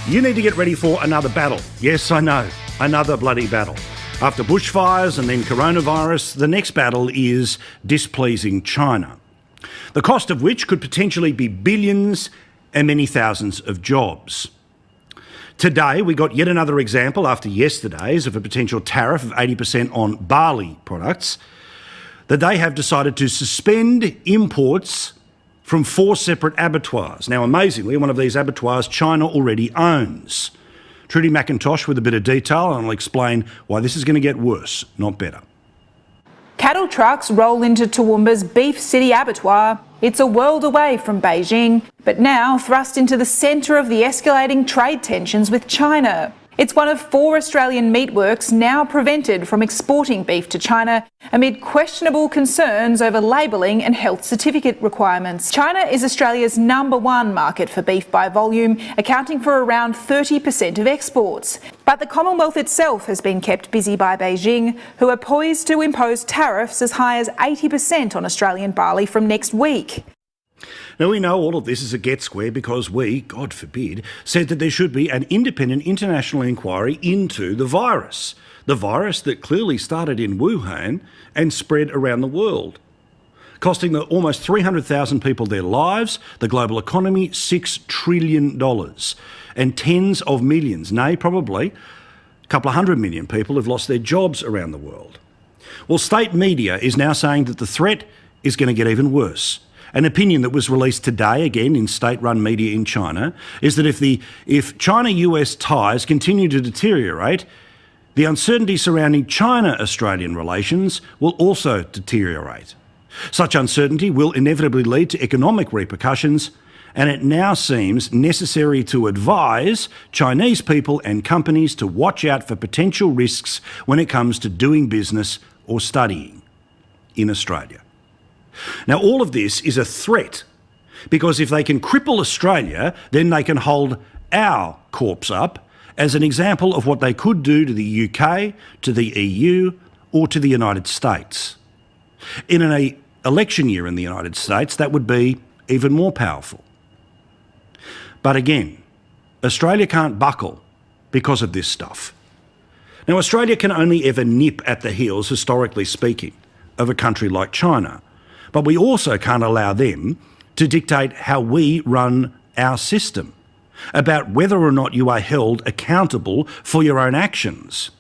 You need to get ready for another battle. Yes, I know, another bloody battle. After bushfires and then coronavirus, the next battle is displeasing China, the cost of which could potentially be billions and many thousands of jobs. Today, we got yet another example after yesterday's of a potential tariff of 80% on barley products, that they have decided to suspend imports from 4 separate abattoirs. Now, amazingly, one of these abattoirs China already owns. Trudy McIntosh with a bit of detail, and I'll explain why this is going to get worse, not better. Cattle trucks roll into Toowoomba's Beef City abattoir. It's a world away from Beijing, but now thrust into the centre of the escalating trade tensions with China. It's one of 4 Australian meatworks now prevented from exporting beef to China amid questionable concerns over labelling and health certificate requirements. China is Australia's #1 market for beef by volume, accounting for around 30% of exports. But the Commonwealth itself has been kept busy by Beijing, who are poised to impose tariffs as high as 80% on Australian barley from next week. Now, we know all of this is a get square because we, God forbid, said that there should be an independent international inquiry into the virus that clearly started in Wuhan and spread around the world, costing almost 300,000 people their lives, the global economy $6 trillion, and tens of millions, nay, probably a couple of 100 million people have lost their jobs around the world. Well, state media is now saying that the threat is going to get even worse. An opinion that was released today, again in state-run media in China, is that if China-US ties continue to deteriorate, the uncertainty surrounding China-Australian relations will also deteriorate. Such uncertainty will inevitably lead to economic repercussions, and it now seems necessary to advise Chinese people and companies to watch out for potential risks when it comes to doing business or studying in Australia. Now, all of this is a threat because if they can cripple Australia, then they can hold our corpse up as an example of what they could do to the UK, to the EU, or to the United States. In an election year in the United States, that would be even more powerful. But again, Australia can't buckle because of this stuff. Now, Australia can only ever nip at the heels, historically speaking, of a country like China. But we also can't allow them to dictate how we run our system, about whether or not you are held accountable for your own actions,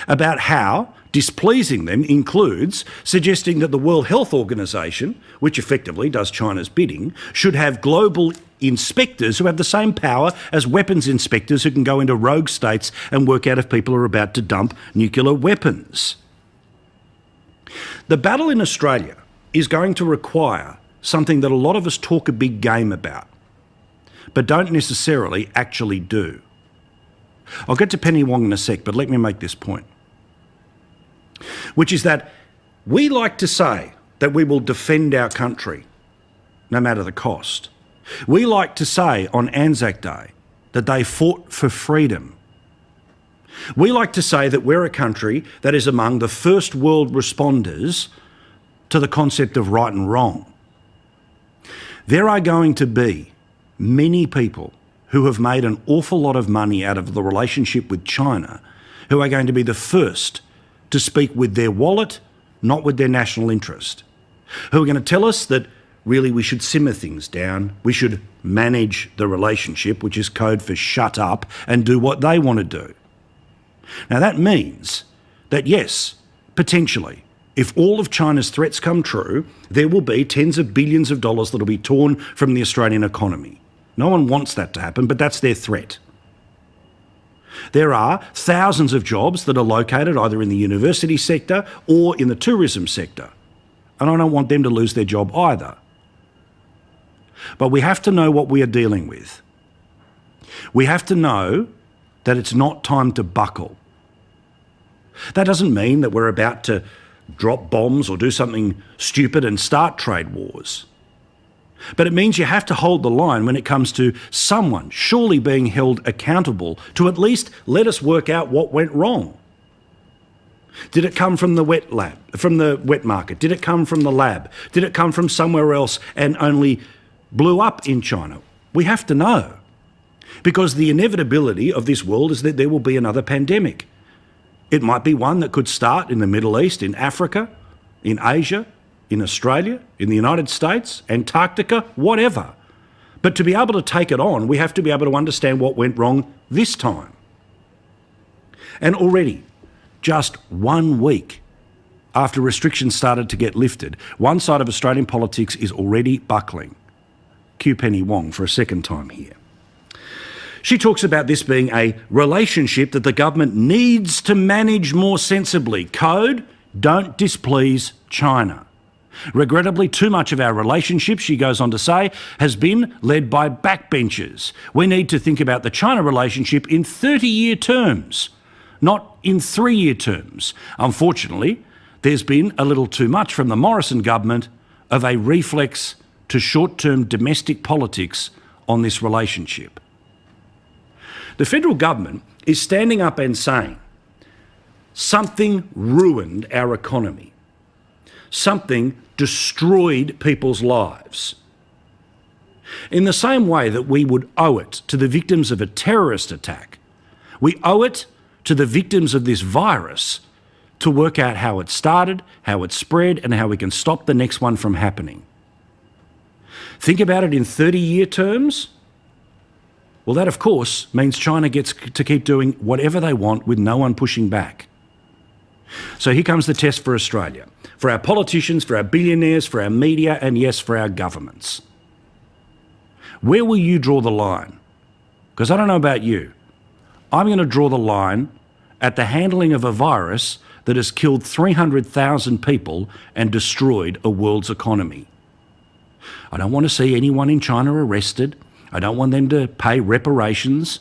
about how displeasing them includes suggesting that the World Health Organization, which effectively does China's bidding, should have global inspectors who have the same power as weapons inspectors who can go into rogue states and work out if people are about to dump nuclear weapons. The battle in Australia is going to require something that a lot of us talk a big game about, but don't necessarily actually do. I'll get to Penny Wong in a sec, but let me make this point, which is that we like to say that we will defend our country no matter the cost. We like to say on Anzac Day that they fought for freedom. We like to say that we're a country that is among the first world responders to the concept of right and wrong. There are going to be many people who have made an awful lot of money out of the relationship with China who are going to be the first to speak with their wallet, not with their national interest, who are going to tell us that really we should simmer things down, we should manage the relationship, which is code for shut up, and do what they want to do. Now that means that yes, potentially, if all of China's threats come true, there will be tens of billions of dollars that will be torn from the Australian economy. No one wants that to happen, but that's their threat. There are thousands of jobs that are located either in the university sector or in the tourism sector, and I don't want them to lose their job either. But we have to know what we are dealing with. We have to know that it's not time to buckle. That doesn't mean that we're about to drop bombs or do something stupid and start trade wars. But it means you have to hold the line when it comes to someone surely being held accountable to at least let us work out what went wrong. Did it come from the wet market? Did it come from the lab? Did it come from somewhere else and only blew up in China? We have to know. Because the inevitability of this world is that there will be another pandemic. It might be one that could start in the Middle East, in Africa, in Asia, in Australia, in the United States, Antarctica, whatever. But to be able to take it on, we have to be able to understand what went wrong this time. And already, just 1 week after restrictions started to get lifted, one side of Australian politics is already buckling. Cue Penny Wong for a second time here. She talks about this being a relationship that the government needs to manage more sensibly. Code, don't displease China. Regrettably, too much of our relationship, she goes on to say, has been led by backbenchers. We need to think about the China relationship in 30-year terms, not in 3-year terms. Unfortunately, there's been a little too much from the Morrison government of a reflex to short-term domestic politics on this relationship. The federal government is standing up and saying, something ruined our economy. Something destroyed people's lives. In the same way that we would owe it to the victims of a terrorist attack, we owe it to the victims of this virus to work out how it started, how it spread, and how we can stop the next one from happening. Think about it in 30-year terms. Well, that, of course, means China gets to keep doing whatever they want with no one pushing back. So here comes the test for Australia, for our politicians, for our billionaires, for our media, and yes, for our governments. Where will you draw the line? Because I don't know about you. I'm going to draw the line at the handling of a virus that has killed 300,000 people and destroyed a world's economy. I don't want to see anyone in China arrested. I don't want them to pay reparations.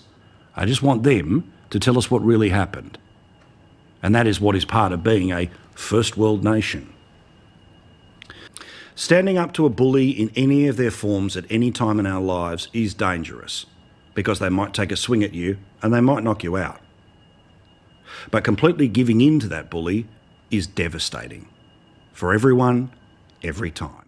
I just want them to tell us what really happened. And that is what is part of being a first world nation. Standing up to a bully in any of their forms at any time in our lives is dangerous, because they might take a swing at you and they might knock you out. But completely giving in to that bully is devastating for everyone, every time.